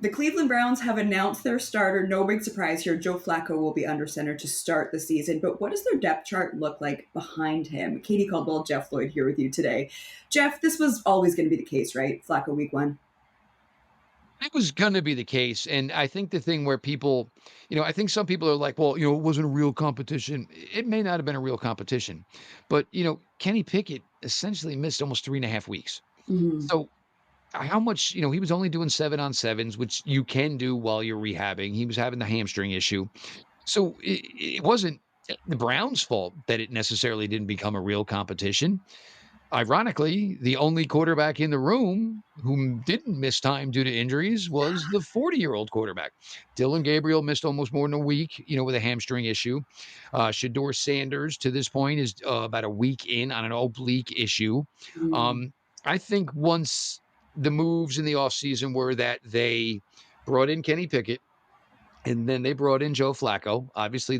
The Cleveland Browns have announced their starter. No big surprise here. Joe Flacco will be under center to start the season. But what does their depth chart look like behind him? Katie Caldwell, Jeff Lloyd here with you today. Jeff, this was always going to be the case, right? Flacco week one. It was gonna be the case, and I think the thing where people, I think some people are like, "Well, it wasn't a real competition." It may not have been a real competition, but, Kenny Pickett essentially missed almost 3.5 weeks. Mhm. So, how much he was only doing 7-on-7s, which you can do while you're rehabbing. He was having the hamstring issue. So, it wasn't the Browns' fault that it necessarily didn't become a real competition. Ironically, the only quarterback in the room who didn't miss time due to injuries was the 40-year-old quarterback. Dylan Gabriel missed almost more than a week, with a hamstring issue. Shedeur Sanders, to this point, is about a week in on an oblique issue. Mm. Um, I think once the moves in the offseason were that they brought in Kenny Pickett, and then they brought in Joe Flacco. Obviously,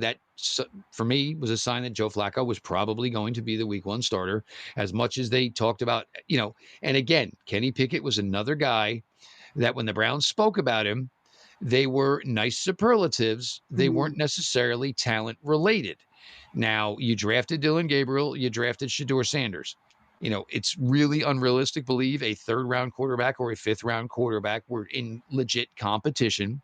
for me was a sign that Joe Flacco was probably going to be the week one starter, as much as they talked about, and again, Kenny Pickett was another guy that when the Browns spoke about him, they were nice superlatives. They weren't Mhm. necessarily talent related. Now, you drafted Dylan Gabriel, you drafted Shedeur Sanders. It's really unrealistic to believe a third round quarterback or a fifth round quarterback were in legit competition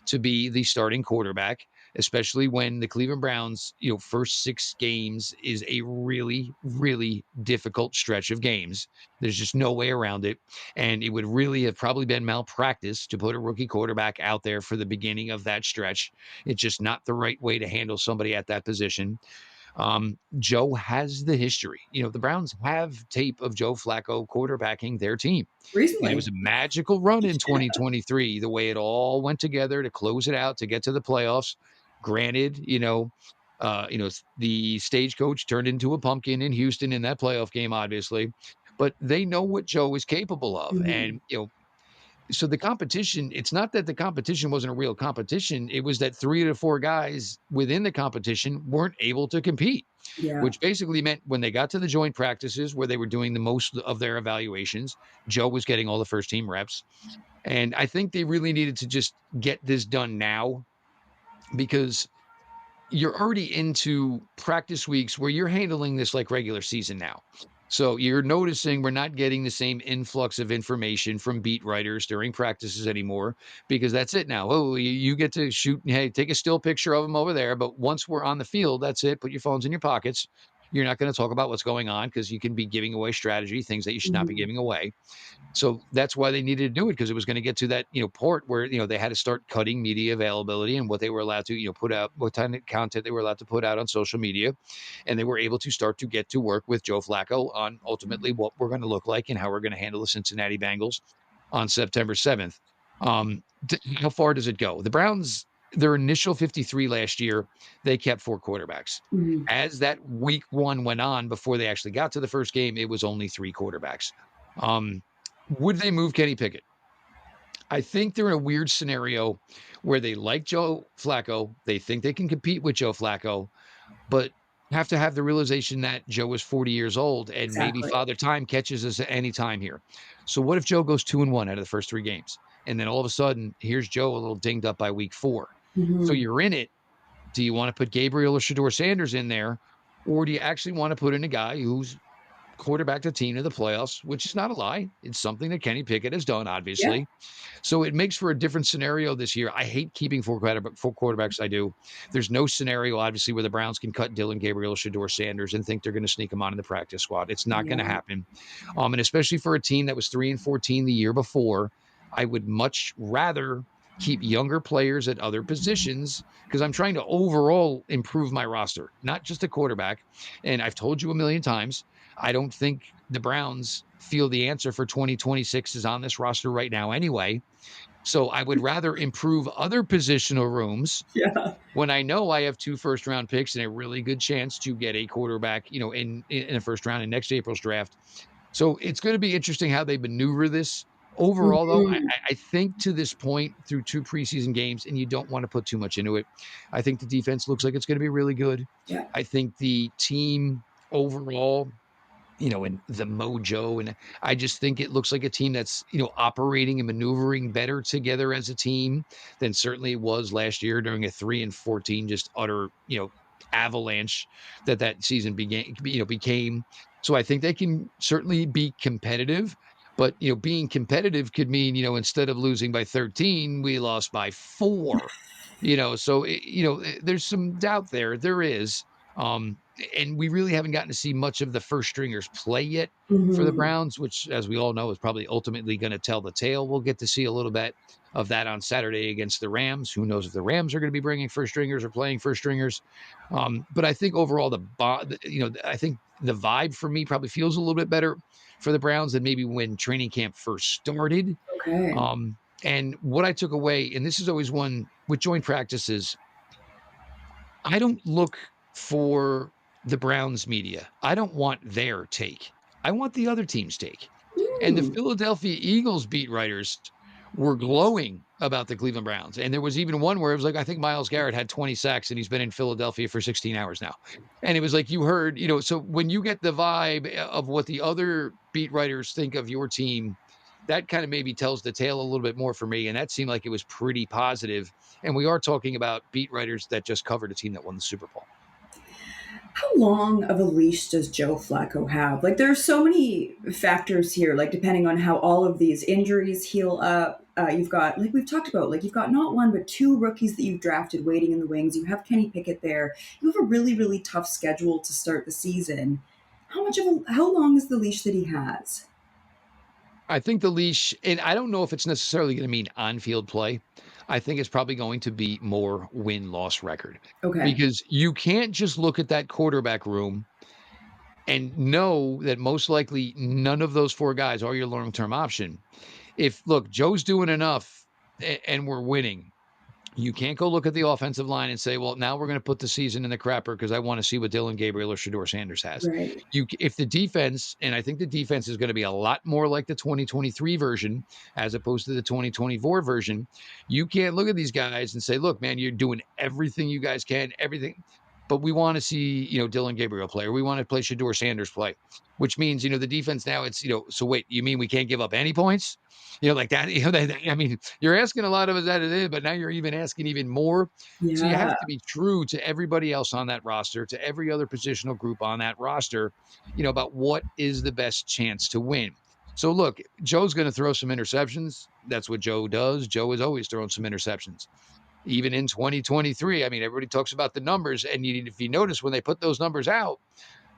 to be the starting quarterback, especially when the Cleveland Browns, first 6 games is a really, really difficult stretch of games. There's just no way around it. And it would really have probably been malpractice to put a rookie quarterback out there for the beginning of that stretch. It's just not the right way to handle somebody at that position. Joe has the history. The Browns have tape of Joe Flacco quarterbacking their team. And it was Recently. a magical run in Yeah. 2023, the way it all went together to close it out to get to the playoffs. Granted, the stagecoach turned into a pumpkin in Houston in that playoff game, obviously, but they know what Joe is capable of. Mhm. And, so the competition, it's not that the competition wasn't a real competition. It was that 3 to 4 guys within the competition weren't able to compete, Yeah. which basically meant when they got to the joint practices where they were doing the most of their evaluations, Joe was getting all the first team reps. And I think they really needed to just get this done now because you're already into practice weeks where you're handling this like regular season now. So you're noticing we're not getting the same influx of information from beat writers during practices anymore because that's it now. Oh, you get to shoot. Hey, take a still picture of them over there. But once we're on the field, that's it. Put your phones in your pockets. You're not going to talk about what's going on because you can be giving away strategy, things that you should not be Mhm. giving away. So that's why they needed to do it because it was going to get to that, port where, they had to start cutting media availability and what they were allowed to, put out, what kind of content they were allowed to put out on social media. And they were able to start to get to work with Joe Flacco on ultimately what we're going to look like and how we're going to handle the Cincinnati Bengals on September 7th. How far does it go? The Browns, their initial 53 last year, they kept 4 quarterbacks. Mhm. As that week one went on before they actually got to the first game, it was only 3 quarterbacks. Um, would they move Kenny Pickett? I think they're in a weird scenario where they like Joe Flacco. They think they can compete with Joe Flacco, but have to have the realization that Joe is 40 years old and maybe Exactly. Father Time catches us at any time here. So what if Joe goes 2-1 out of the first 3 games? And then all of a sudden, here's Joe a little dinged up by week 4. So Mhm. you're in it. Do you want to put Gabriel or Shedeur Sanders in there? Or do you actually want to put in a guy who's quarterback the team to the playoffs, which is not a lie. It's something that Kenny Pickett has done, Yeah. obviously. So it makes for a different scenario this year. I hate keeping 4 quarterbacks. I do. There's no scenario, obviously, where the Browns can cut Dylan Gabriel, Shedeur Sanders, and think they're going to sneak him on in the practice squad. It's not going to Yeah. happen. And especially for a team that was 3-14 the year before, I would much rather keep younger players at other positions because I'm trying to overall improve my roster, not just a quarterback. And I've told you a million times, I don't think the Browns feel the answer for 2026 is on this roster right now anyway. So I would rather improve other positional rooms Yeah. when I know I have 2 first-round picks and a really good chance to get a quarterback, in a first round in next April's draft. So it's going to be interesting how they maneuver this. Overall, though, I, Mhm. I I think to this point through 2 preseason games, and you don't want to put too much into it. I think the defense looks like it's going to be really good. Yeah. I think the team overall and the mojo. And I just think it looks like a team that's, operating and maneuvering better together as a team than certainly it was last year during a 3-14, just utter, avalanche that season became. So I think they can certainly be competitive. But being competitive could mean instead of losing by 13, we lost by 4. So there's some doubt there. There is. Um, and we really haven't gotten to see much of the first stringers play yet for the Hmm. Browns, which, as we all know, is probably ultimately going to tell the tale. We'll get to see a little bit of that on Saturday against the Rams. Who knows if the Rams are going to be bringing first stringers or playing first stringers? But I think overall, I think the vibe for me probably feels a little bit better for the Browns than maybe when training camp first started. Okay. And what I took away, and this is always one with joint practices, I don't look for the Browns media. I don't want their take. I want the other team's take. And the Mm, Philadelphia Eagles beat writers were glowing about the Cleveland Browns. And there was even one where it was like, I think Myles Garrett had 20 sacks and he's been in Philadelphia for 16 hours now. And it was like, you heard, so when you get the vibe of what the other beat writers think of your team, that kind of maybe tells the tale a little bit more for me. And that seemed like it was pretty positive. And we are talking about beat writers that just covered a team that won the Super Bowl. how long of a leash does Joe Flacco have? Like, there are so many factors here, like, depending on how all of these injuries heal up. You've got, like we've talked about, like, you've got not one, but two rookies that you've drafted waiting in the wings. You have Kenny Pickett there. You have a really, really tough schedule to start the season. How long is the leash that he has? I think the leash, and I don't know if it's necessarily going to mean on field play. I think it's probably going to be more win loss record Okay. because you can't just look at that quarterback room and know that most likely none of those 4 guys are your long term option. If, look, Joe's doing enough and we're winning, you can't go look at the offensive line and say, "Well, now we're going to put the season in the crapper because I want to see what Dylan Gabriel or Shedeur Sanders has." Right. If the defense, and I think the defense is going to be a lot more like the 2023 version as opposed to the 2024 version, you can't look at these guys and say, "Look, man, you're doing everything you guys can, everything." But we want to see, Dylan Gabriel play, or we want to play Shedeur Sanders play, which means, the defense now it's, so wait, you mean we can't give up any points? Like that, I mean, you're asking a lot of us that it is, but now you're even asking even more. So you have Yeah. to be true to everybody else on that roster, to every other positional group on that roster, about what is the best chance to win. So look, Joe's going to throw some interceptions. That's what Joe does. Joe is always throwing some interceptions. Even in 2023, I mean, everybody talks about the numbers, and if you notice when they put those numbers out,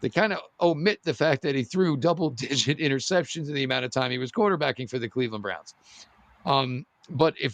they kind of omit the fact that he threw double-digit interceptions in the amount of time he was quarterbacking for the Cleveland Browns. But if